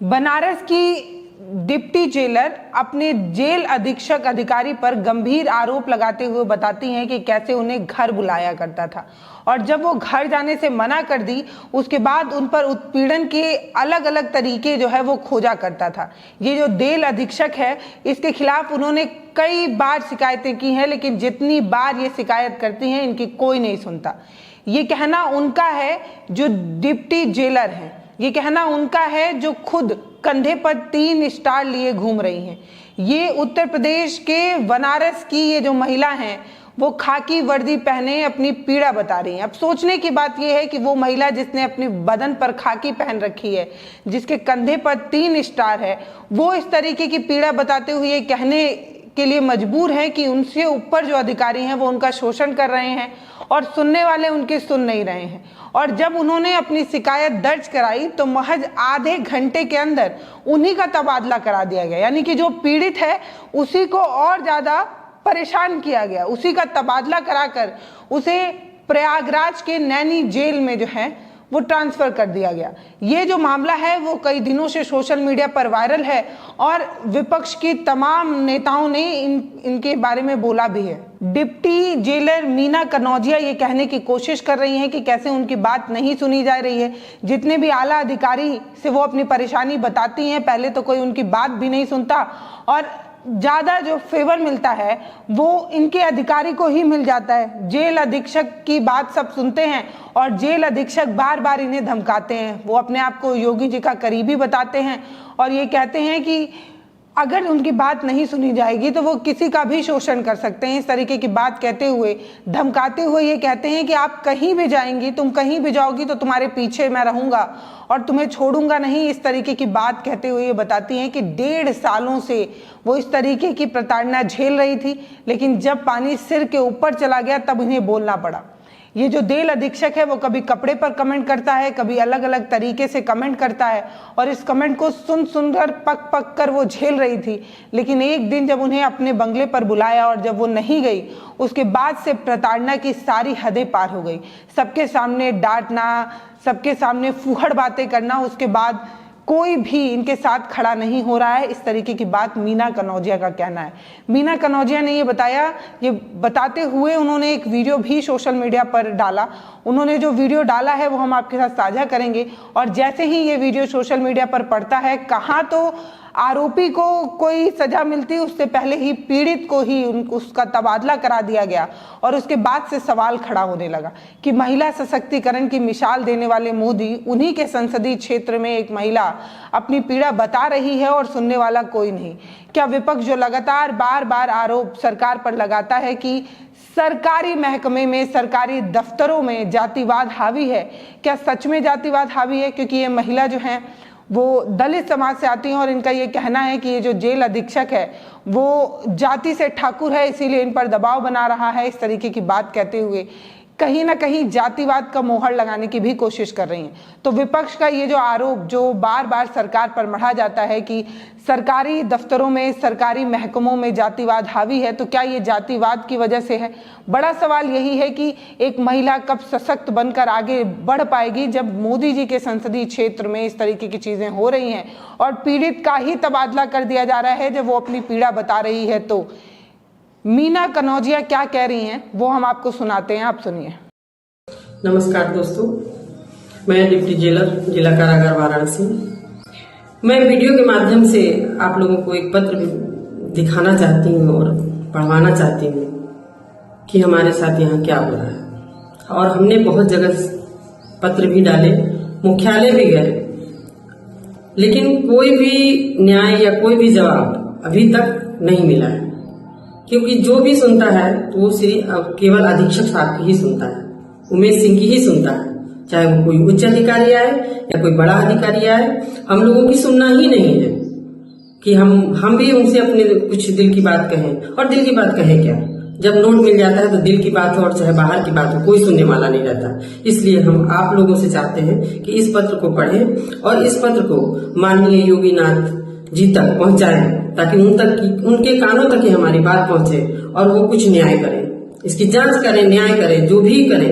बनारस की deputy jailer अपने jail अधीक्षक अधिकारी पर गंभीर आरोप लगाते हुए बताती हैं कि कैसे उन्हें घर बुलाया करता था और जब वो घर जाने से मना कर दी उसके बाद उन पर उत्पीड़न के अलग अलग तरीके जो है वो खोजा करता था। ये जो जेल अधीक्षक है इसके खिलाफ उन्होंने कई बार शिकायतें की हैं, लेकिन जितनी बार ये शिकायत करती हैं इनकी कोई नहीं सुनता। ये कहना उनका है जो डिप्टी जेलर हैं, ये कहना उनका है जो खुद कंधे पर 3 स्टार लिए घूम रही हैं। ये उत्तर प्रदेश के बनारस की ये जो महिला हैं वो खाकी वर्दी पहने अपनी पीड़ा बता रही हैं। अब सोचने की बात यह है कि वो महिला जिसने अपने बदन पर खाकी पहन रखी है, जिसके कंधे पर 3 स्टार है, वो इस तरीके की पीड़ा बताते हुए ये कहने के लिए मजबूर है कि उनसे ऊपर जो अधिकारी हैं वो उनका शोषण कर रहे हैं और सुनने वाले उनके सुन नहीं रहे हैं। और जब उन्होंने अपनी शिकायत दर्ज कराई तो महज आधे घंटे के अंदर उन्हीं का तबादला करा दिया गया, यानी कि जो पीड़ित है उसी को और ज्यादा परेशान किया गया, उसी का तबादला कराकर उसे प्रयागराज के नैनी जेल में जो है वो ट्रांसफर कर दिया गया। ये जो मामला है वो कई दिनों से सोशल मीडिया पर वायरल है और विपक्ष की तमाम नेताओं ने इनके बारे में बोला भी है। डिप्टी जेलर मीना कनौजिया ये कहने की कोशिश कर रही हैं कि कैसे उनकी बात नहीं सुनी जा रही है। जितने भी आला अधिकारी से वो अपनी परेशानी बताती हैं, पहले तो कोई उनकी बात भी नहीं सुनता और ज़्यादा जो फेवर मिलता है वो इनके अधिकारी को ही मिल जाता है। जेल अधीक्षक की बात सब सुनते हैं और जेल अधीक्षक बार बार इन्हें धमकाते हैं। वो अपने आप को योगी जी का करीबी बताते हैं और ये कहते हैं कि अगर उनकी बात नहीं सुनी जाएगी तो वो किसी का भी शोषण कर सकते हैं। इस तरीके की बात कहते हुए, धमकाते हुए ये कहते हैं कि आप कहीं भी जाएंगी, तुम कहीं भी जाओगी तो तुम्हारे पीछे मैं रहूंगा और तुम्हें छोड़ूंगा नहीं। इस तरीके की बात कहते हुए ये बताती हैं कि 1.5 सालों से वो इस तरीके की प्रताड़ना झेल रही थी, लेकिन जब पानी सिर के ऊपर चला गया तब इन्हें बोलना पड़ा। ये जो जेल अधीक्षक है वो कभी कपड़े पर कमेंट करता है, कभी अलग अलग तरीके से कमेंट करता है और इस कमेंट को सुनकर पक पक कर वो झेल रही थी। लेकिन एक दिन जब उन्हें अपने बंगले पर बुलाया और जब वो नहीं गई, उसके बाद से प्रताड़ना की सारी हदें पार हो गई। सबके सामने डांटना, सबके सामने फूहड़ बातें करना, उसके बाद कोई भी इनके साथ खड़ा नहीं हो रहा है। इस तरीके की बात मीना कनौजिया का कहना है। मीना कनौजिया ने ये बताया, ये बताते हुए उन्होंने एक वीडियो भी सोशल मीडिया पर डाला। उन्होंने जो वीडियो डाला है वो हम आपके साथ साझा करेंगे और जैसे ही ये वीडियो सोशल मीडिया पर पड़ता है, कहाँ तो आरोपी को कोई सजा मिलती, उससे पहले ही पीड़ित को ही उसका तबादला करा दिया गया और उसके बाद से सवाल खड़ा होने लगा कि महिला सशक्तिकरण की मिसाल देने वाले मोदी, उन्हीं के संसदीय क्षेत्र में एक महिला अपनी पीड़ा बता रही है और सुनने वाला कोई नहीं। क्या विपक्ष जो लगातार बार बार आरोप सरकार पर लगाता है कि सरकारी महकमे में, सरकारी दफ्तरों में जातिवाद हावी है, क्या सच में जातिवाद हावी है? क्योंकि ये महिला जो है वो दलित समाज से आती हैं और इनका ये कहना है कि ये जो जेल अधीक्षक है वो जाति से ठाकुर है, इसीलिए इन पर दबाव बना रहा है। इस तरीके की बात कहते हुए कहीं ना कहीं जातिवाद का मोहर लगाने की भी कोशिश कर रही हैं। तो विपक्ष का ये जो आरोप जो बार बार सरकार पर मढ़ा जाता है कि सरकारी दफ्तरों में, सरकारी महकमों में जातिवाद हावी है, तो क्या ये जातिवाद की वजह से है? बड़ा सवाल यही है कि एक महिला कब सशक्त बनकर आगे बढ़ पाएगी जब मोदी जी के संसदीय क्षेत्र में इस तरीके की चीजें हो रही हैं और पीड़ित का ही तबादला कर दिया जा रहा है जब वो अपनी पीड़ा बता रही है। तो मीना कनौजिया क्या कह रही हैं वो हम आपको सुनाते हैं, आप सुनिए। नमस्कार दोस्तों, मैं डिप्टी जेलर, जिला कारागार वाराणसी। मैं वीडियो के माध्यम से आप लोगों को एक पत्र दिखाना चाहती हूँ और पढ़वाना चाहती हूँ कि हमारे साथ यहाँ क्या हो रहा है। और हमने बहुत जगह पत्र भी डाले, मुख्यालय भी गए, लेकिन कोई भी न्याय या कोई भी जवाब अभी तक नहीं मिला है। क्योंकि जो भी सुनता है वो केवल अधीक्षक साहब की ही सुनता है, उमेश सिंह की ही सुनता है, चाहे वो कोई उच्च अधिकारी आए या कोई बड़ा अधिकारी आए। हम लोगों की सुनना ही नहीं है कि हम भी उनसे अपने कुछ दिल की बात कहें। और दिल की बात कहें क्या, जब नोट मिल जाता है तो दिल की बात हो और चाहे बाहर की बात हो, कोई सुनने वाला नहीं रहता। इसलिए हम आप लोगों से चाहते हैं कि इस पत्र को पढ़ें और इस पत्र को माननीय योगीनाथ जी तक पहुंचाएं ताकि उनके कानों तक ही हमारी बात पहुंचे और वो कुछ न्याय करें, इसकी जांच करें, न्याय करें, जो भी करें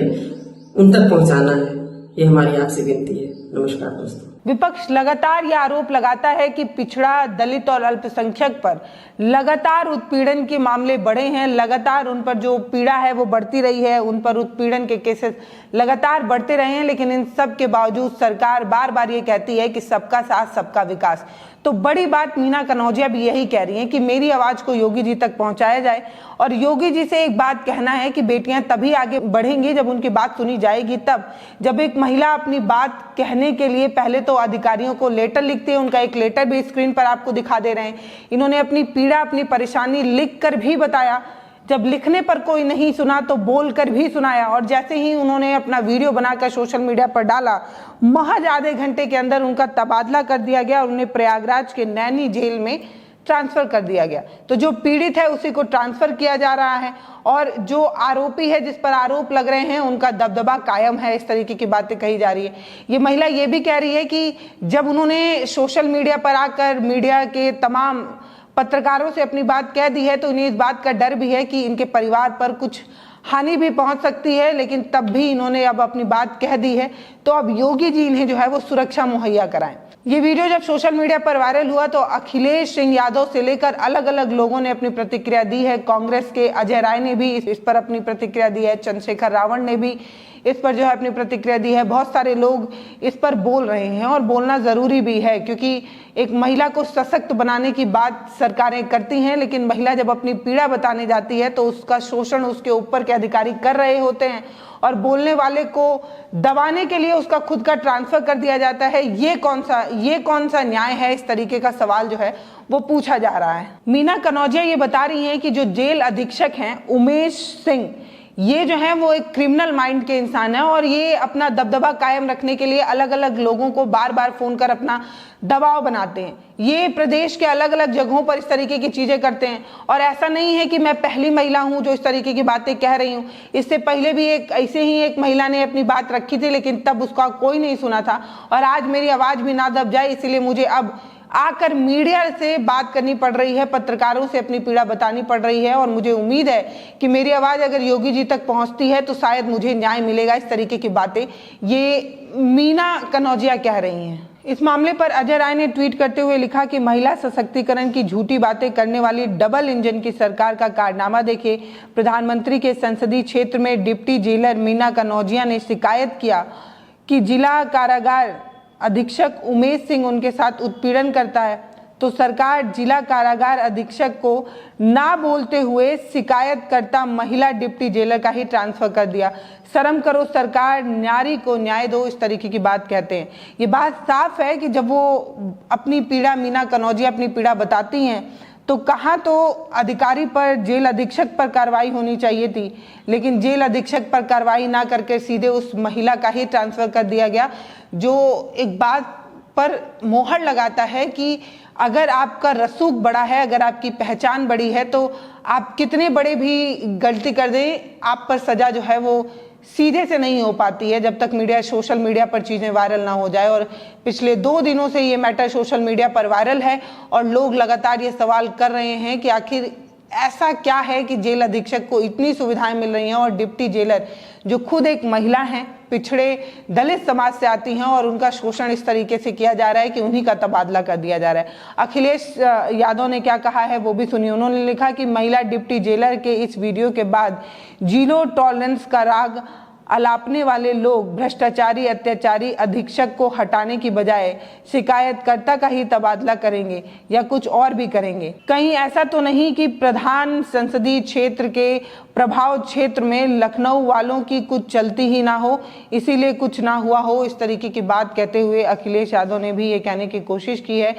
उन तक पहुंचाना है। ये हमारी आपसे विनती है। नमस्कार दोस्तों। विपक्ष लगातार यह आरोप लगाता है कि पिछड़ा, दलित और अल्पसंख्यक पर लगातार उत्पीड़न के मामले बढ़े हैं। लगातार उन पर जो पीड़ा है वो बढ़ती रही है, उन पर उत्पीड़न के केसेस लगातार बढ़ते रहे हैं। लेकिन इन सब के बावजूद सरकार बार बार ये कहती है कि सबका साथ सबका विकास। तो बड़ी बात मीना कनौजिया भी यही कह रही हैं कि मेरी आवाज को योगी जी तक पहुंचाया जाए। और योगी जी से एक बात कहना है कि बेटियां तभी आगे बढ़ेंगी जब उनकी बात सुनी जाएगी। तब जब एक महिला अपनी बात कहने के लिए पहले तो अधिकारियों को लेटर लिखती है, उनका एक लेटर भी स्क्रीन पर आपको दिखा दे रहे हैं। इन्होंने अपनी पीड़ा, अपनी परेशानी लिख कर भी बताया। जब लिखने पर कोई नहीं सुना तो बोलकर भी सुनाया। और जैसे ही उन्होंने अपना वीडियो बनाकर सोशल मीडिया पर डाला, महज आधे घंटे के अंदर उनका तबादला कर दिया गया और उन्हें प्रयागराज के नैनी जेल में ट्रांसफर कर दिया गया। तो जो पीड़ित है उसी को ट्रांसफर किया जा रहा है और जो आरोपी है, जिस पर आरोप लग रहे हैं, उनका दबदबा कायम है। इस तरीके की बातें कही जा रही है। ये महिला ये भी कह रही है कि जब उन्होंने सोशल मीडिया पर आकर मीडिया के तमाम पत्रकारों से अपनी बात कह दी है तो इन्हें इस बात का डर भी है कि इनके परिवार पर कुछ हानि भी पहुंच सकती है। लेकिन तब भी इन्होंने अब अपनी बात कह दी है तो अब योगी जी इन्हें जो है वो सुरक्षा मुहैया कराएं। ये वीडियो जब सोशल मीडिया पर वायरल हुआ तो अखिलेश सिंह यादव से लेकर अलग अलग लोगों ने अपनी प्रतिक्रिया दी है। कांग्रेस के अजय राय ने भी इस पर अपनी प्रतिक्रिया दी है। चंद्रशेखर रावण ने भी इस पर जो है अपनी प्रतिक्रिया दी है। बहुत सारे लोग इस पर बोल रहे हैं और बोलना जरूरी भी है, क्योंकि एक महिला को सशक्त बनाने की बात सरकारें करती हैं, लेकिन महिला जब अपनी पीड़ा बताने जाती है तो उसका शोषण उसके ऊपर के अधिकारी कर रहे होते हैं और बोलने वाले को दबाने के लिए उसका खुद का ट्रांसफर कर दिया जाता है। ये कौन सा न्याय है? इस तरीके का सवाल जो है वो पूछा जा रहा है। मीना कनौजिया ये बता रही हैं कि जो जेल अधीक्षक हैं उमेश सिंह, ये जो है वो एक क्रिमिनल माइंड के इंसान है और ये अपना दबदबा कायम रखने के लिए अलग अलग लोगों को बार बार फोन कर अपना दबाव बनाते हैं। ये प्रदेश के अलग अलग जगहों पर इस तरीके की चीजें करते हैं। और ऐसा नहीं है कि मैं पहली महिला हूं जो इस तरीके की बातें कह रही हूं। इससे पहले भी ऐसे ही एक महिला ने अपनी बात रखी थी, लेकिन तब उसका कोई नहीं सुना था। और आज मेरी आवाज भी ना दब जाए, इसलिए मुझे अब आकर मीडिया से बात करनी पड़ रही है, पत्रकारों से अपनी पीड़ा बतानी पड़ रही है। और मुझे उम्मीद है कि मेरी आवाज अगर योगी जी तक पहुंचती है तो शायद मुझे न्याय मिलेगा। इस तरीके की बातें ये मीना कनौजिया कह रही हैं। इस मामले पर अजय राय ने ट्वीट करते हुए लिखा कि महिला सशक्तिकरण की झूठी बातें करने वाली डबल इंजन की सरकार का कारनामा देखिए। प्रधानमंत्री के संसदीय क्षेत्र में डिप्टी जेलर मीना कनौजिया ने शिकायत किया कि जिला कारागार अधीक्षक उमेश सिंह उनके साथ उत्पीड़न करता है, तो सरकार जिला कारागार अधीक्षक को ना बोलते हुए शिकायतकर्ता महिला डिप्टी जेलर का ही ट्रांसफर कर दिया। शर्म करो सरकार, नारी को न्याय दो, इस तरीके की बात कहते हैं। ये बात साफ है कि जब वो अपनी पीड़ा, मीना कनौजिया अपनी पीड़ा बताती हैं तो कहाँ तो अधिकारी पर, जेल अधीक्षक पर कार्रवाई होनी चाहिए थी, लेकिन जेल अधीक्षक पर कार्रवाई ना करके सीधे उस महिला का ही ट्रांसफर कर दिया गया, जो एक बात पर मोहर लगाता है कि अगर आपका रसूख बड़ा है, अगर आपकी पहचान बड़ी है, तो आप कितने बड़े भी गलती कर दें, आप पर सजा जो है वो सीधे से नहीं हो पाती है जब तक सोशल मीडिया पर चीजें वायरल ना हो जाए। और पिछले 2 दिनों से ये मैटर सोशल मीडिया पर वायरल है और लोग लगातार ये सवाल कर रहे हैं कि आखिर ऐसा क्या है कि जेल अधीक्षक को इतनी सुविधाएं मिल रही हैं और डिप्टी जेलर जो खुद एक महिला हैं, पिछड़े दलित समाज से आती हैं, और उनका शोषण इस तरीके से किया जा रहा है कि उन्हीं का तबादला कर दिया जा रहा है। अखिलेश यादव ने क्या कहा है वो भी सुनिए। उन्होंने लिखा कि महिला डिप्टी जेलर के इस वीडियो के बाद जीरो टॉलरेंस का राग अलापने वाले लोग भ्रष्टाचारी, अत्याचारी अधीक्षक को हटाने की बजाय शिकायतकर्ता का ही तबादला करेंगे या कुछ और भी करेंगे। कहीं ऐसा तो नहीं कि प्रधान संसदीय क्षेत्र के प्रभाव क्षेत्र में लखनऊ वालों की कुछ चलती ही ना हो, इसीलिए कुछ ना हुआ हो। इस तरीके की बात कहते हुए अखिलेश यादव ने भी ये कहने की कोशिश की है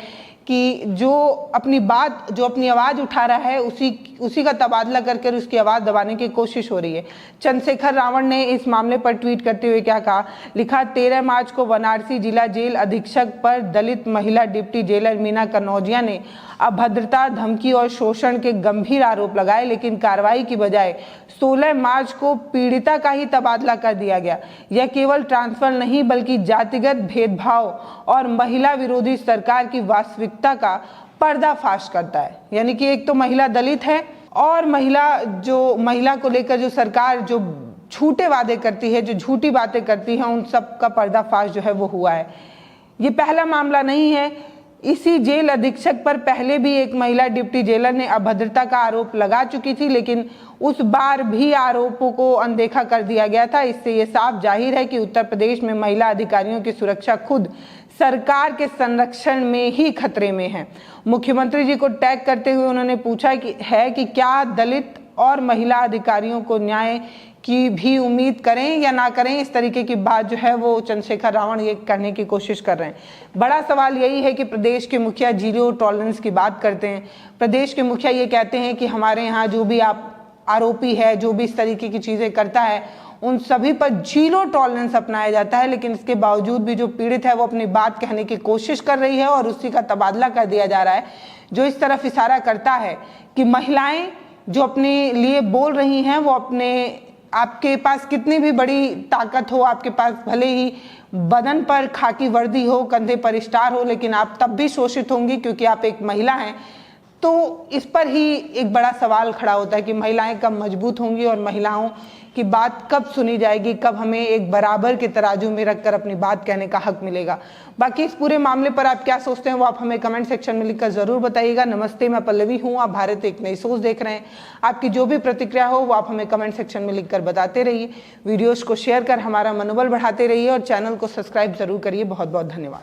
कि जो अपनी आवाज उठा रहा है उसी का तबादला करके उसकी आवाज दबाने की कोशिश हो रही है। चंद्रशेखर रावण ने इस मामले पर ट्वीट करते हुए क्या कहा, लिखा 13 मार्च को वाराणसी जिला जेल अधीक्षक पर दलित महिला डिप्टी जेलर मीना कनौजिया ने अभद्रता, धमकी और शोषण के गंभीर आरोप लगाए, लेकिन कार्रवाई की बजाय 16 मार्च को पीड़िता का ही तबादला कर दिया गया। यह केवल ट्रांसफर नहीं बल्कि जातिगत भेदभाव और महिला विरोधी सरकार की वास्तविकता का पर्दाफाश करता है। यानी कि एक तो महिला दलित है और महिला को लेकर जो सरकार जो झूठे वादे करती है, जो झूठी बातें करती है, उन सब का पर्दाफाश जो है वो हुआ है। ये पहला मामला नहीं है। इसी जेल अधीक्षक पर पहले भी एक महिला डिप्टी जेलर ने अभद्रता का आरोप लगा चुकी थी, लेकिन उस बार भी आरोपों को अनदेखा कर दिया गया था। इससे ये साफ जाहिर है कि उत्तर प्रदेश में महिला अधिकारियों की सुरक्षा खुद सरकार के संरक्षण में ही खतरे में है। मुख्यमंत्री जी को टैग करते हुए उन्होंने पूछा कि क्या दलित और महिला अधिकारियों को न्याय की भी उम्मीद करें या ना करें। इस तरीके की बात जो है वो चंद्रशेखर रावण ये करने की कोशिश कर रहे हैं। बड़ा सवाल यही है कि प्रदेश के मुखिया जीरो टॉलरेंस की बात करते हैं। प्रदेश के मुखिया ये कहते हैं कि हमारे यहाँ जो भी आरोपी है, जो भी इस तरीके की चीज़ें करता है, उन सभी पर जीरो टॉलरेंस अपनाया जाता है, लेकिन इसके बावजूद भी जो पीड़ित है वो अपनी बात कहने की कोशिश कर रही है और उसी का तबादला कर दिया जा रहा है, जो इस तरफ इशारा करता है कि महिलाएं जो अपने लिए बोल रही हैं वो आपके पास कितनी भी बड़ी ताकत हो, आपके पास भले ही बदन पर खाकी वर्दी हो, कंधे पर स्टार हो, लेकिन आप तब भी शोषित होंगी क्योंकि आप एक महिला हैं। तो इस पर ही एक बड़ा सवाल खड़ा होता है कि महिलाएं कब मजबूत होंगी और महिलाओं की बात कब सुनी जाएगी, कब हमें एक बराबर के तराजू में रखकर अपनी बात कहने का हक मिलेगा। बाकी इस पूरे मामले पर आप क्या सोचते हैं वो आप हमें कमेंट सेक्शन में लिखकर जरूर बताइएगा। नमस्ते, मैं पल्लवी हूँ, आप भारत एक नई सोच देख रहे हैं। आपकी जो भी प्रतिक्रिया हो वो आप हमें कमेंट सेक्शन में लिखकर बताते रहिए। वीडियोज को शेयर कर हमारा मनोबल बढ़ाते रहिए और चैनल को सब्सक्राइब जरूर करिए। बहुत बहुत धन्यवाद।